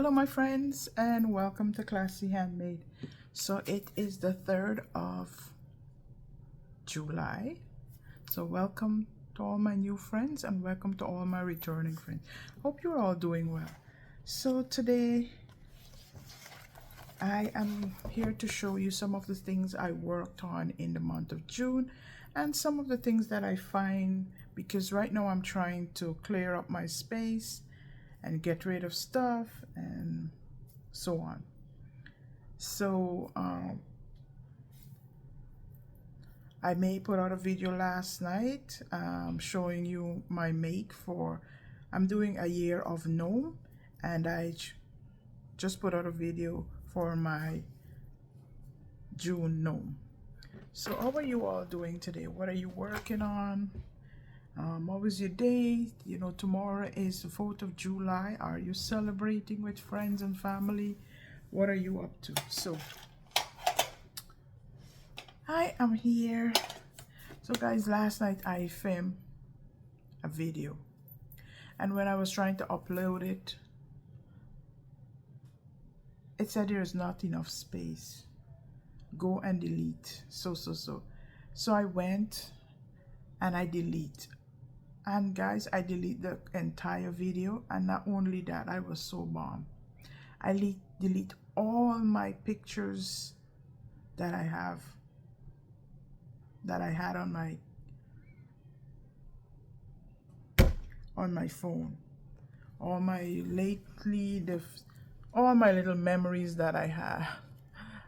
Hello my friends and welcome to Classy Handmade. So it is the 3rd of July. So welcome to all my new friends and welcome to all my returning friends. Hope you're all doing well. So today I am here to show you some of the things I worked on in the month of June and some of the things that I find, because right now I'm trying to clear up my space and get rid of stuff and so on. So I may put out a video last night showing you my make for, I'm doing a year of gnome, and I just put out a video for my June gnome. So how are you all doing today? What are you working on? What was your day? You know, tomorrow is the 4th of July. Are you celebrating with friends and family? What are you up to? So I am here. So guys, last night I filmed a video, and when I was trying to upload it, it said there's not enough space. Go and delete. So I went and I delete. And guys, I delete the entire video, and not only that, I was so bomb. I delete all my pictures that I had on my phone, all my all my little memories that I had.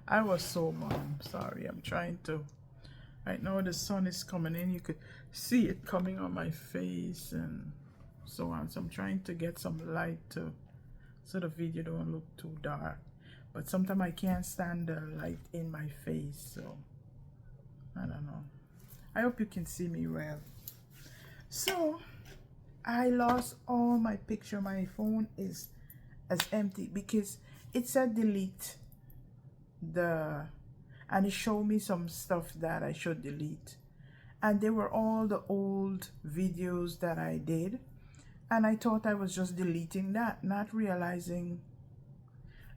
I was so bomb. Sorry, I'm trying to. Right now the sun is coming in, you could see it coming on my face and so on. So I'm trying to get some light so the video don't look too dark. But sometimes I can't stand the light in my face, so I don't know. I hope you can see me well. So I lost all my picture. My phone is as empty because it said delete and it showed me some stuff that I should delete, and they were all the old videos that I did, and I thought I was just deleting that, not realizing.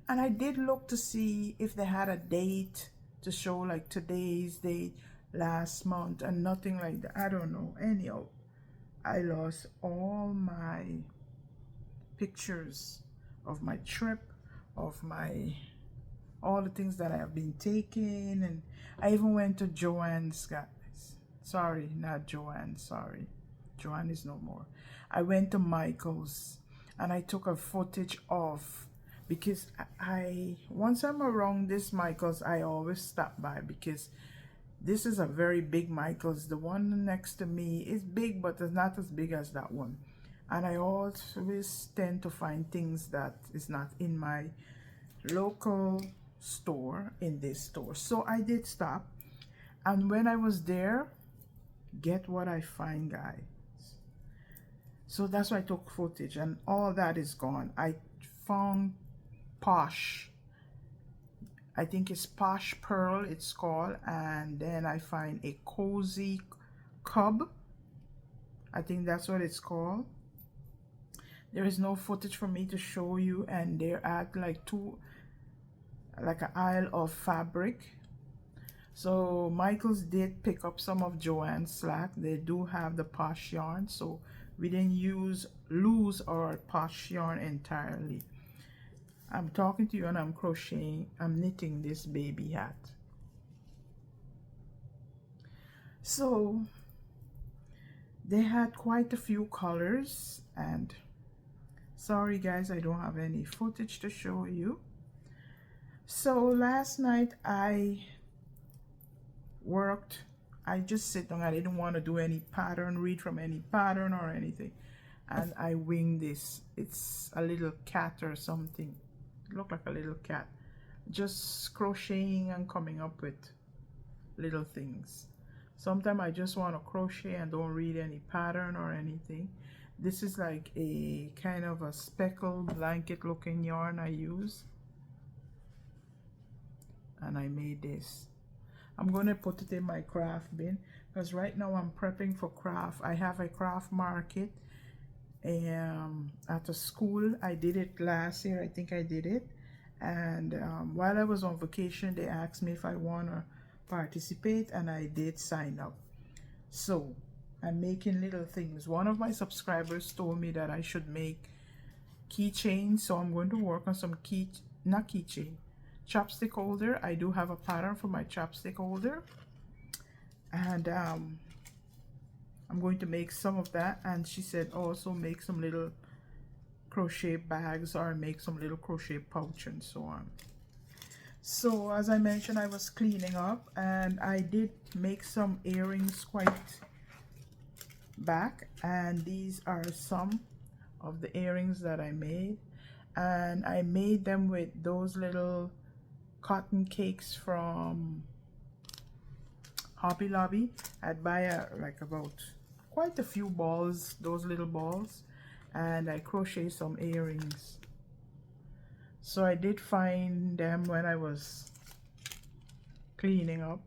And I did look to see if they had a date to show, like today's date, last month, and nothing like that. I don't know. Anyhow, I lost all my pictures of my trip, of all the things that I have been taking, and I even went to Joann's, guys. Sorry, not Joanne, sorry. Joanne is no more. I went to Michael's and I took a footage of, because once I'm around this Michael's, I always stop by, because this is a very big Michael's. The one next to me is big, but it's not as big as that one. And I always tend to find things that is not in my local store in this store. So I did stop, and when I was there, get what I find, guys. So that's why I took footage, and all that is gone. I found Posh, I think it's Posh Pearl it's called, and then I find a Cozy Cub, I think that's what it's called. There is no footage for me to show you, and they're at like an aisle of fabric. So Michael's did pick up some of Joann's slack. They do have the Posh yarn, so we didn't lose our Posh yarn entirely. I'm talking to you and I'm crocheting, I'm knitting this baby hat. So they had quite a few colors, and sorry guys, I don't have any footage to show you. So last night I worked. I just sit down. I didn't want to do any pattern, read from any pattern or anything, and I winged this. It's a little cat or something. It looked like a little cat, just crocheting and coming up with little things. Sometimes I just want to crochet and don't read any pattern or anything. This is like a kind of a speckled blanket looking yarn I use, and I made this. I'm going to put it in my craft bin, because right now I'm prepping for craft. I have a craft market at a school. I did it last year, I think I did it. And while I was on vacation, they asked me if I want to participate, and I did sign up. So I'm making little things. One of my subscribers told me that I should make keychains, so I'm going to work on some not keychain, chopstick holder. I do have a pattern for my chopstick holder, and I'm going to make some of that. And she said also make some little crochet bags or make some little crochet pouch and so on. So as I mentioned, I was cleaning up and I did make some earrings quite back, and these are some of the earrings that I made. And I made them with those little cotton cakes from Hobby Lobby. I'd buy like about quite a few balls, those little balls, and I crochet some earrings. So I did find them when I was cleaning up,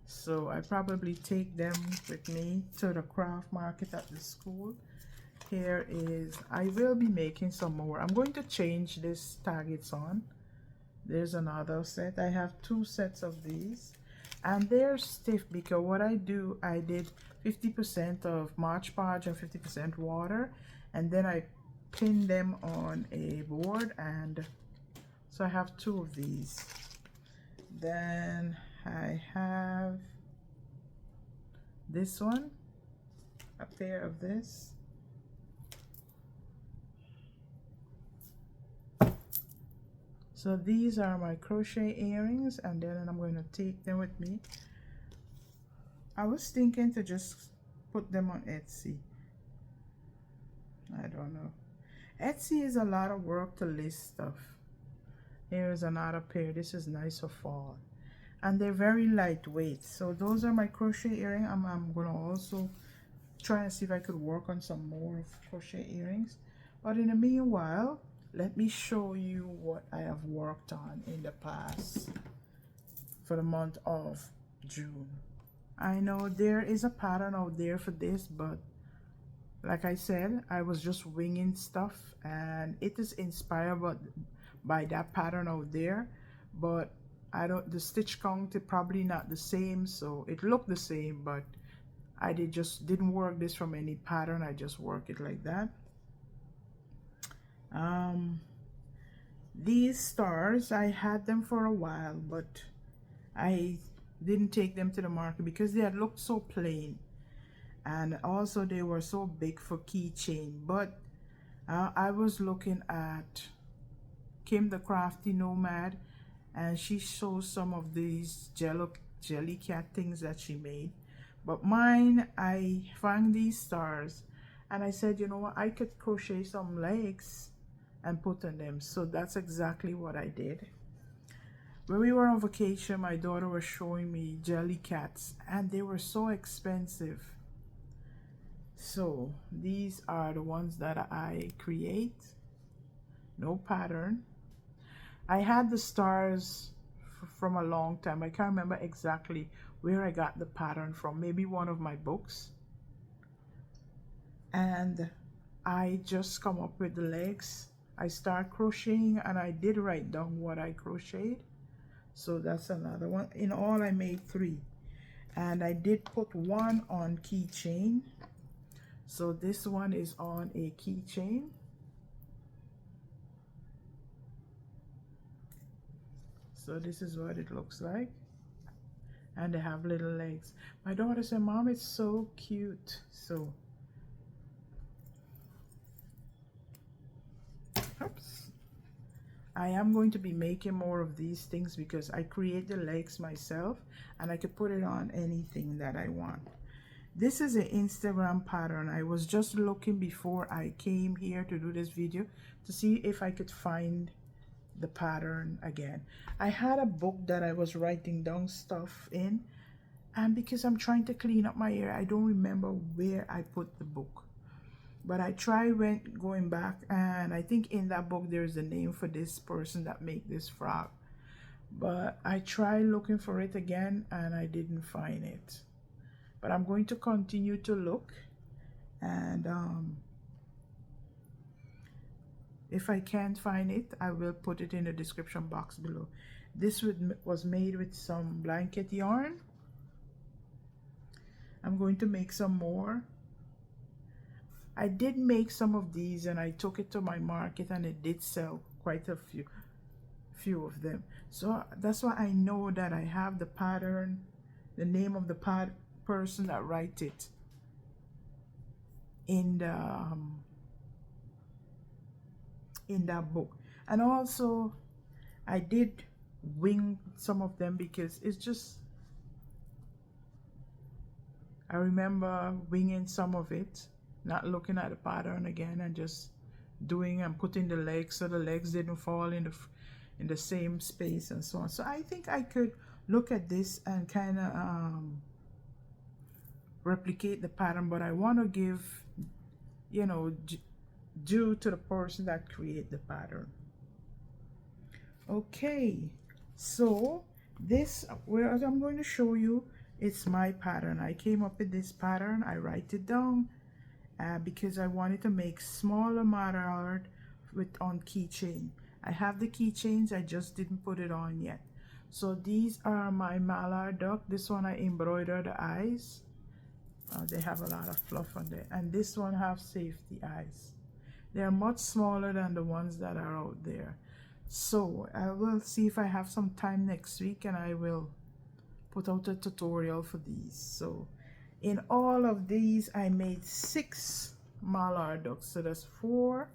so I probably take them with me to the craft market at the school. Here is, I will be making some more. I'm going to change this tag it's on. There's another set. I have 2 sets of these, and they're stiff because what I do, I did 50% of Mod Podge and 50% water, and then I pin them on a board. And so I have 2 of these. Then I have this one, a pair of this. So these are my crochet earrings, and then I'm going to take them with me. I was thinking to just put them on Etsy. I don't know. Etsy is a lot of work to list stuff. Here's another pair. This is nice for fall. And they're very lightweight. So those are my crochet earrings. I'm going to also try and see if I could work on some more crochet earrings. But in the meanwhile, let me show you what I have worked on in the past for the month of June. I know there is a pattern out there for this, but like I said, I was just winging stuff, and it is inspired by that pattern out there, but the stitch count is probably not the same, so it looked the same, but I didn't work this from any pattern. I just work it like that. These stars, I had them for a while, but I didn't take them to the market because they had looked so plain, and also they were so big for keychain. But I was looking at Kim the Crafty Nomad, and she shows some of these jelly cat things that she made. But mine, I found these stars, and I said, you know what, I could crochet some legs and put on them. So that's exactly what I did. When we were on vacation, my daughter was showing me jelly cats, and they were so expensive. So these are the ones that I create. No pattern. I had the stars from a long time. I can't remember exactly where I got the pattern from. Maybe one of my books. And I just come up with the legs. I start crocheting, and I did write down what I crocheted. So that's another one. In all, I made 3, and I did put 1 on keychain. So this one is on a keychain. So this is what it looks like, and they have little legs. My daughter said, Mom, it's so cute. So oops. I am going to be making more of these things because I create the legs myself, and I could put it on anything that I want. This is an Instagram pattern. I was just looking before I came here to do this video to see if I could find the pattern again. I had a book that I was writing down stuff in, and because I'm trying to clean up my hair, I don't remember where I put the book. But I tried going back, and I think in that book there's a name for this person that made this frog. But I tried looking for it again, and I didn't find it. But I'm going to continue to look, And if I can't find it, I will put it in the description box below. This was made with some blanket yarn. I'm going to make some more. I did make some of these and I took it to my market and it did sell quite a few of them. So that's why I know that I have the pattern, the name of the person that write it in that book. And also I did wing some of them because it's just, I remember winging some of it, not looking at the pattern again and just doing and putting the legs so the legs didn't fall in the same space and so on. So I think I could look at this and kind of replicate the pattern, but I want to give, you know, due to the person that create the pattern. Okay, so this, whereas I'm going to show you, it's my pattern. I came up with this pattern. I write it down because I wanted to make smaller mallard on keychain. I have the keychains, I just didn't put it on yet. So these are my mallard duck. This one I embroidered the eyes. They have a lot of fluff on there, and this one have safety eyes. They are much smaller than the ones that are out there. So I will see if I have some time next week and I will put out a tutorial for these. So in all of these I made 6 mallard ducks, so that's 4.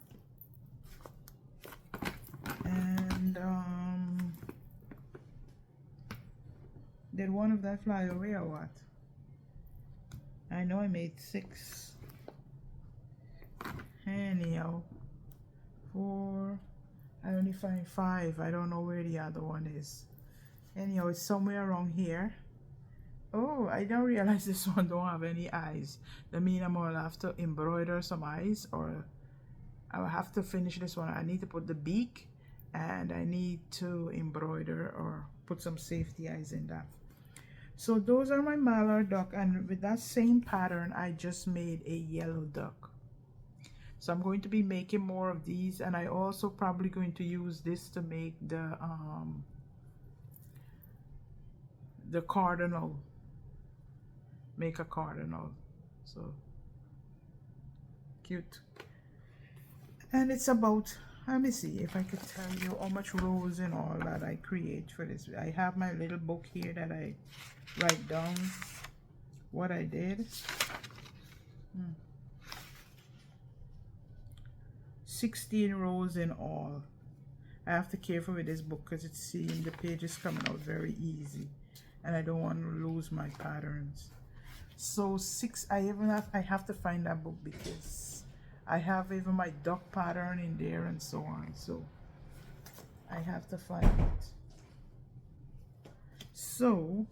And did one of that fly away or what? I know I made 6. Anyhow, 4. I only find 5. I don't know where the other one is. Anyhow, it's somewhere around here. Oh, I don't realize this one don't have any eyes. That means I'm gonna have to embroider some eyes, or I will have to finish this one. I need to put the beak and I need to embroider or put some safety eyes in that. So those are my mallard duck, and with that same pattern I just made a yellow duck. So I'm going to be making more of these, and I also probably going to use this to make the cardinal, make a cardinal. So cute. And it's about, let me see if I could tell you how much rows and all that I create for this. I have my little book here that I write down what I did. 16 rows in all. I have to be careful with this book because it's seeing the pages coming out very easy, and I don't want to lose my patterns. So 6, I have to find that book because I have even my duck pattern in there and so on, so I have to find it. So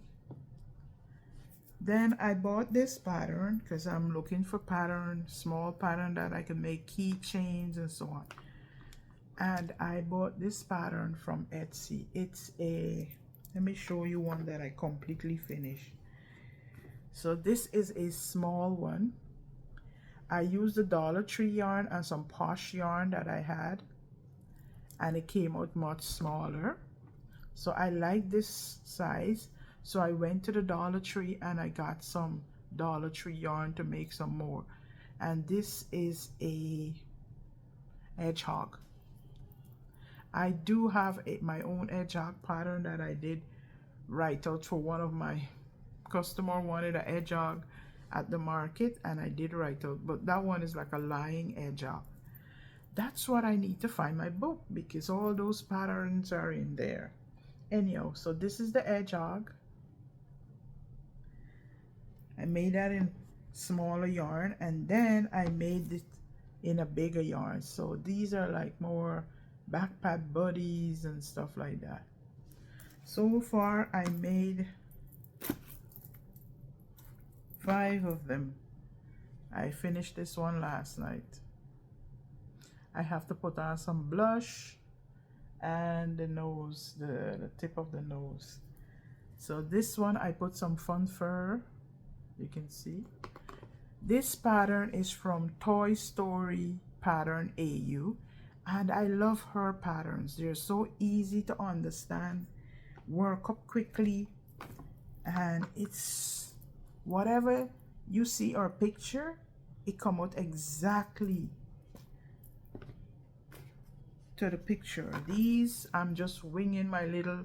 then I bought this pattern because I'm looking for small pattern that I can make keychains and so on. And I bought this pattern from Etsy. It's a, let me show you one that I completely finished. So this is a small one. I used the Dollar Tree yarn and some Posh yarn that I had, and it came out much smaller. So I like this size. So I went to the Dollar Tree and I got some Dollar Tree yarn to make some more. And this is a hedgehog. I do have my own hedgehog pattern that I did write out for one of my customer wanted a hedgehog at the market, and I did write out, but that one is like a lying hedgehog. That's what I need to find my book because all those patterns are in there. Anyhow, so this is the hedgehog. I made that in smaller yarn, and then I made it in a bigger yarn. So these are like more backpack buddies and stuff like that. So far I made 5 of them. I finished this one last night. I have to put on some blush and the nose, the tip of the nose. So this one I put some fun fur, you can see. This pattern is from Toy Story Pattern AU, and I love her patterns. They're so easy to understand, work up quickly, and it's whatever you see or picture, it come out exactly to the picture. These, I'm just winging my little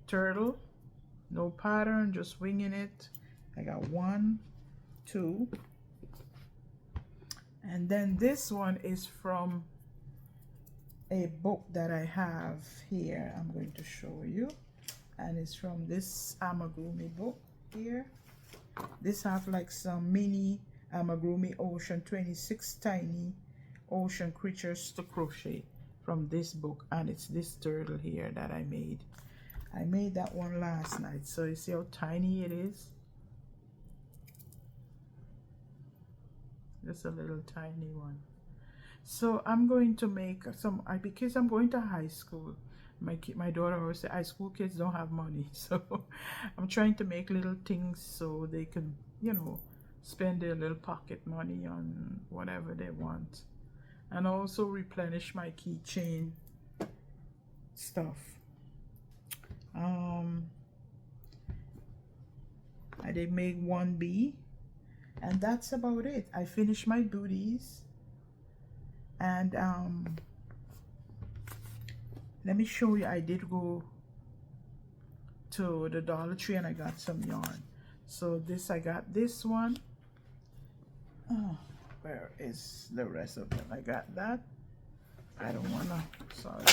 turtle, no pattern, just winging it. I got 1, 2, and then this one is from a book that I have here. I'm going to show you, and it's from this Amigurumi book here. This have like some mini Amigurumi Ocean 26 tiny ocean creatures to crochet from this book, and it's this turtle here that I made. I made that one last night, so you see how tiny it is. Just a little tiny one. So I'm going to make some, because I'm going to high school. My daughter always say high school kids don't have money, so I'm trying to make little things so they can, you know, spend their little pocket money on whatever they want, and also replenish my keychain stuff. I did make 1B, and that's about it. I finished my booties, and let me show you. I did go to the Dollar Tree and I got some yarn. So this, I got this one. Oh, where is the rest of them? I got that. I don't wanna, sorry.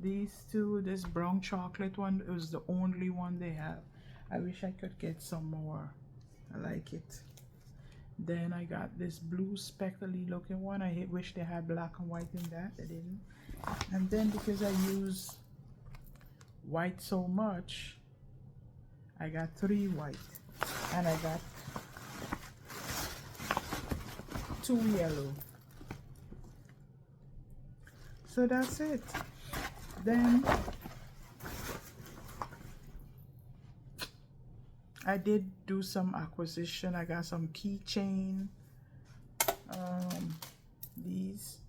These two, this brown chocolate one, it was the only one they have. I wish I could get some more. I like it. Then I got this blue speckly looking one. I wish they had black and white in that. They didn't. And then because I use white so much, I got 3 white, and I got 2 yellow. So that's it. Then I did do some acquisition. I got some keychain, these,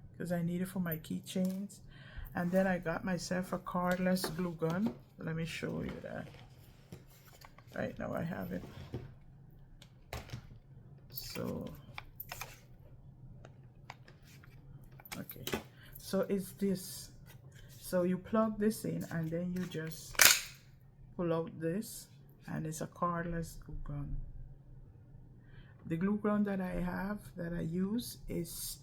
because I need it for my keychains. And then I got myself a cordless glue gun. Let me show you that. Right now I have it. So, okay. So it's this. So you plug this in and then you just pull out this, and it's a cordless glue gun. The glue gun that I have, that I use, it's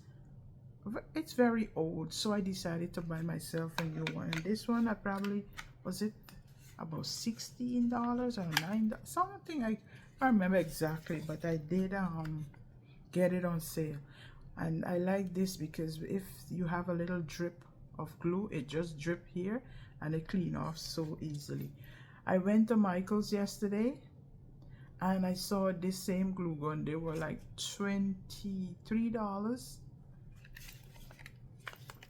very old, so I decided to buy myself a new one. And this one, I probably, was it about $16 or $9, something, I can't remember exactly, but I did get it on sale. And I like this because if you have a little drip of glue, it just drip here and it clean off so easily. I went to Michael's yesterday and I saw this same glue gun. They were like $23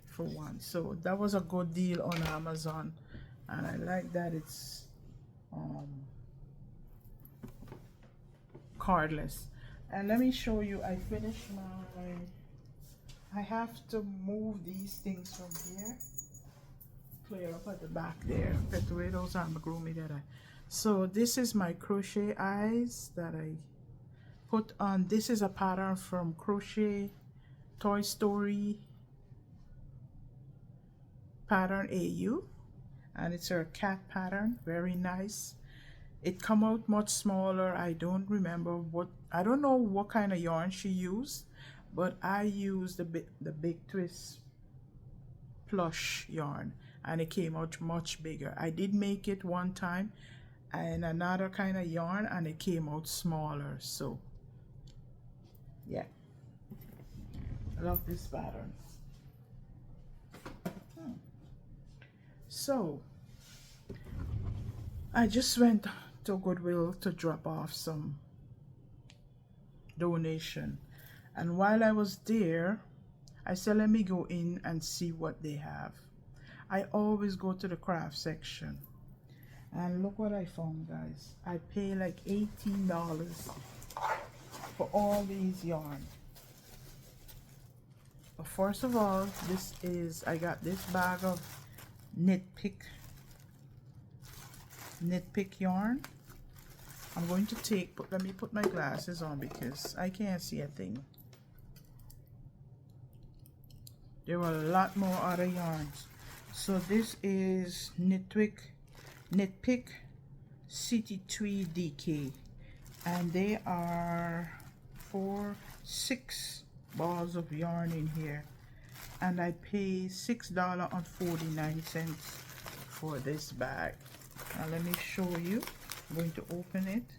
for one, so that was a good deal on Amazon, and I like that it's cordless. And let me show you, I finished I have to move these things from here, clear up at the back there, put away those Amigurumi that so this is my crochet eyes that I put on. This is a pattern from Crochet Toy Story Pattern AU, and it's a cat pattern, very nice. It come out much smaller. I don't remember I don't know what kind of yarn she used, but I used the Big Twist plush yarn, and it came out much bigger. I did make it one time and another kind of yarn, and it came out smaller. So yeah, I love this pattern. So I just went to Goodwill to drop off some donation, and while I was there, I said let me go in and see what they have. I always go to the craft section. And look what I found, guys. I pay like $18 for all these yarn. But first of all, I got this bag of knit pick yarn. I'm going to let me put my glasses on because I can't see a thing. There were a lot more other yarns. So this is knit pick CT3 DK, and they are 6 balls of yarn in here, and I pay $6.49 for this bag. Now let me show you. I'm going to open it.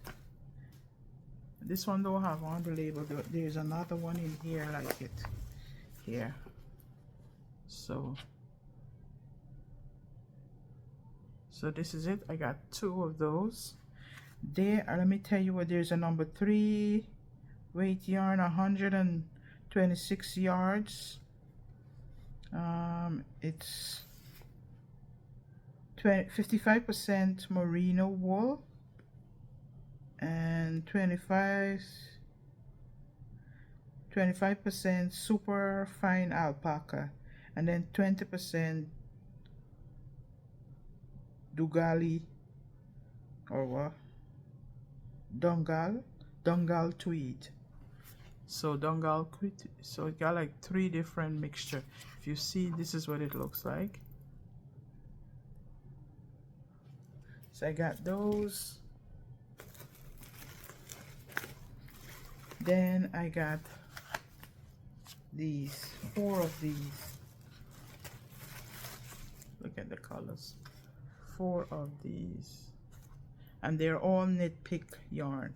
This one don't have on the label. There's another one in here like it here. So this is it. I got 2 of those. There, let me tell you what, there's a number 3 weight yarn, 126 yards. It's 55% merino wool and 25% super fine alpaca, and then 20% Dugali or what? Dungal tweed. So Dungal tweed. So it got like 3 different mixture. If you see, this is what it looks like. So I got those. Then I got these 4 of these. Look at the colors. 4 of these, and they're all knit pick yarn.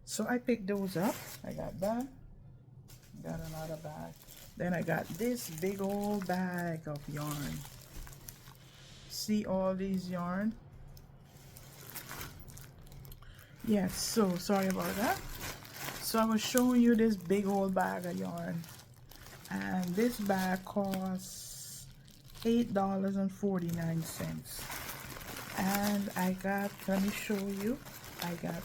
So I picked those up. I got that. Got another bag. Then I got this big old bag of yarn. See all these yarn? Yes, so sorry about that. So I was showing you this big old bag of yarn, and this bag costs $8.49. And I got, let me show you, I got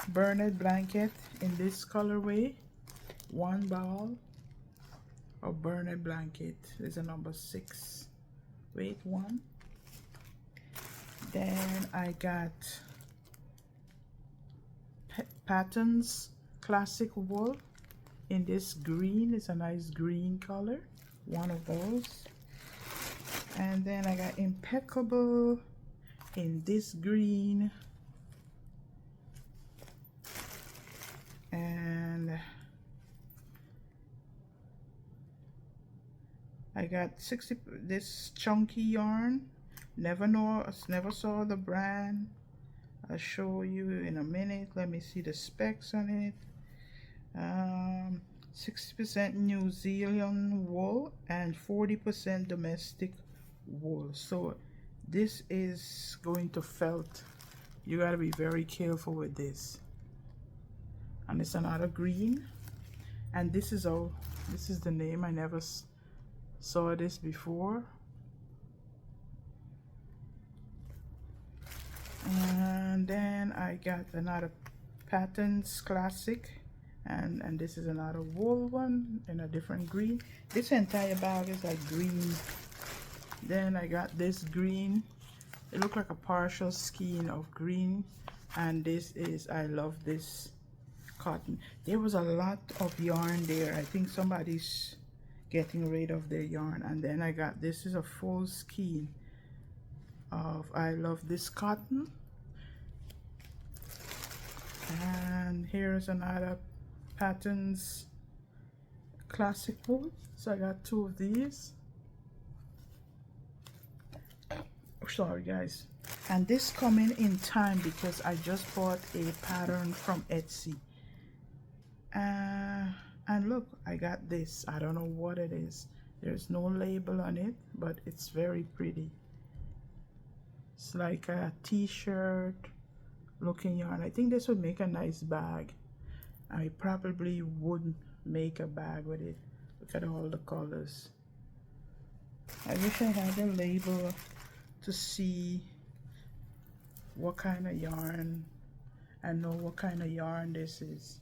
Bernard blanket in this colorway. 1 ball of Bernard blanket. There's a number 6 weight 1. Then I got Patterns classic wool in this green. It's a nice green color. 1 of those. And then I got Impeccable in this green, and I got this chunky yarn. Never saw the brand. I'll show you in a minute. Let me see the specs on it. 60% New Zealand wool and 40% domestic wool. So this is going to felt. You got to be very careful with this. And it's another green, and this is the name. I never saw this before. And then I got another Patterns classic, and this is another wool one in a different green. This entire bag is like green. Then I got this green. It looked like a partial skein of green, and this is, I love this cotton. There was a lot of yarn there. I think somebody's getting rid of their yarn. And then I got, this is a full skein of I love this cotton. And here's another Patterns classic wool. So I got 2 of these. Sorry guys. And this coming in time because I just bought a pattern from Etsy. And look, I got this. I don't know what it is. There's no label on it, but it's very pretty. It's like a t-shirt looking yarn. I think this would make a nice bag. I probably wouldn't make a bag with it. Look look at all the colors. I wish I had a label to see what kind of yarn. I know what kind of yarn this is,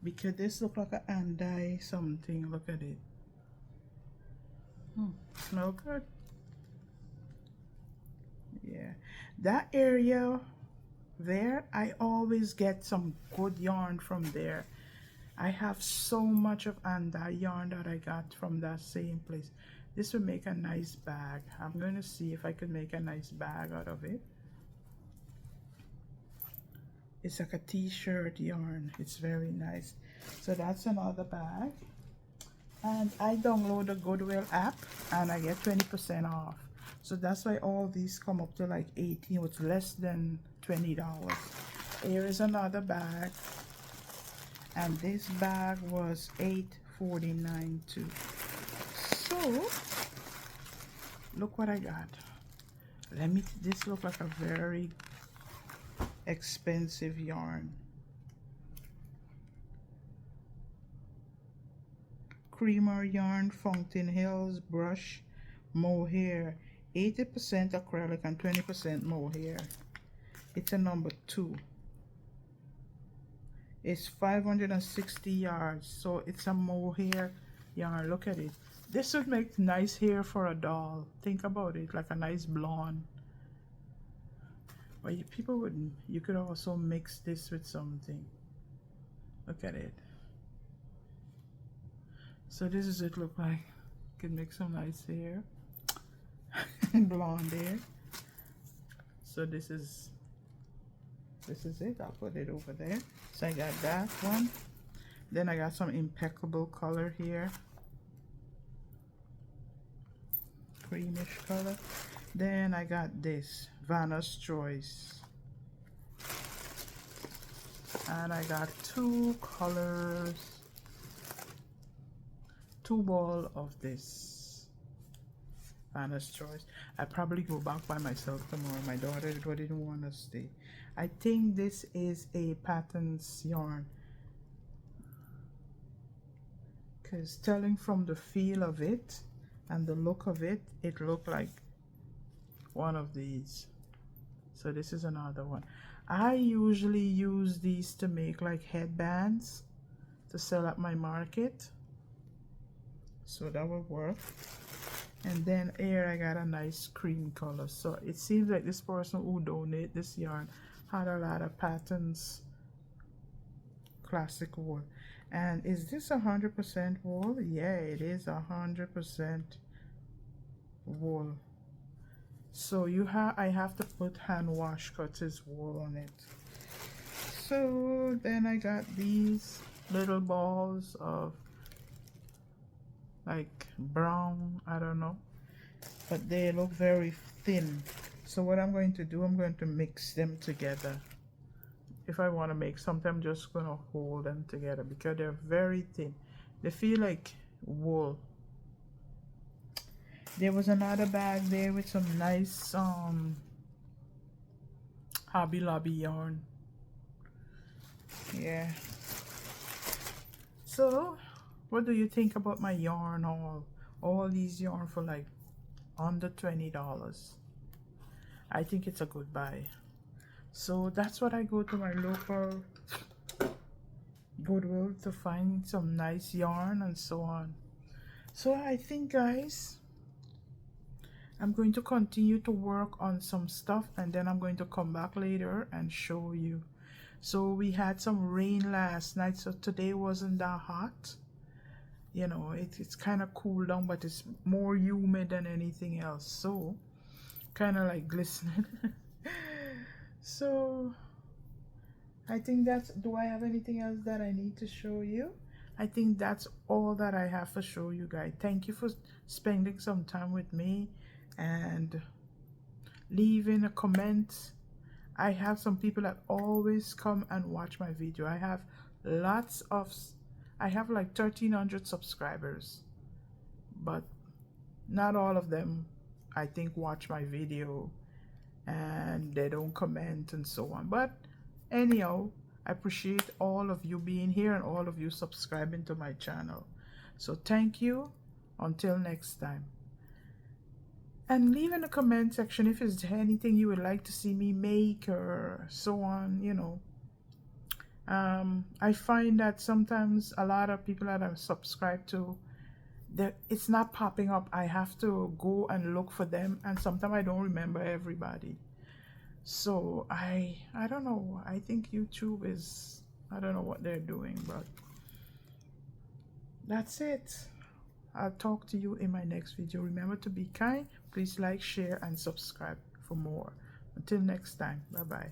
because this look like an andi something. Look at it. Smell good. Yeah, that area there, I always get some good yarn from there. I have so much of andi yarn that I got from that same place. This would make a nice bag. I'm going to see if I can make a nice bag out of it. It's like a t-shirt yarn. It's very nice. So that's another bag. And I download the Goodwill app and I get 20% off. So that's why all these come up to like 18, it's less than $20. Here is another bag. And this bag was $8.49 too. So look what I got. This look like a very expensive yarn. Creamer yarn, Fountain Hills brush mohair, 80% acrylic and 20% mohair. It's a number 2. It's 560 yards, so it's a mohair yarn. Look at it. This would make nice hair for a doll. Think about it, like a nice blonde. But you could also mix this with something. Look at it. So this is it look like. You can make some nice hair. Blonde hair. So this is it. I'll put it over there. So I got that one. Then I got some impeccable color here. Creamish color. Then I got this Vanna's Choice, and I got 2 colors, 2 ball of this Vanna's Choice. I probably go back by myself tomorrow. My daughter didn't want to stay. I think this is a Patterns yarn, because telling from the feel of it and the look of it, it looked like one of these. So this is another one. I usually use these to make like headbands to sell at my market, so that will work. And then here I got a nice cream color. So it seems like this person who donated this yarn had a lot of Patterns classic wool. And is this 100% wool? Yeah, it is 100% wool. So I have to put hand wash Cottage wool on it. So then I got these little balls of like brown, I don't know, but they look very thin. So what I'm going to do, I'm going to mix them together. If I want to make something, I'm just going to hold them together because they're very thin. They feel like wool. There was another bag there with some nice Hobby Lobby yarn. Yeah. So what do you think about my yarn haul? All these yarn for like under $20. I think it's a good buy. So that's what I go to my local Goodwill to find some nice yarn and so on. So I think, guys, I'm going to continue to work on some stuff and then I'm going to come back later and show you. So we had some rain last night, so today wasn't that hot. You know, it's kind of cool down, but it's more humid than anything else, so kind of like glistening. So I think do I have anything else that I need to show you? I think that's all that I have to show you guys. Thank you for spending some time with me and leaving a comment. I have some people that always come and watch my video. I have like 1,300 subscribers, but not all of them, I think, watch my video and they don't comment and so on. But anyhow, I appreciate all of you being here and all of you subscribing to my channel. So thank you. Until next time. And leave in the comment section if there's anything you would like to see me make or so on, you know. I find that sometimes a lot of people that I'm subscribed to, that it's not popping up. I have to go and look for them, and sometimes I don't remember everybody. So I don't know. I think YouTube is, I don't know what they're doing, but that's it. I'll talk to you in my next video. Remember to be kind. Please like, share, and subscribe for more. Until next time. Bye-bye.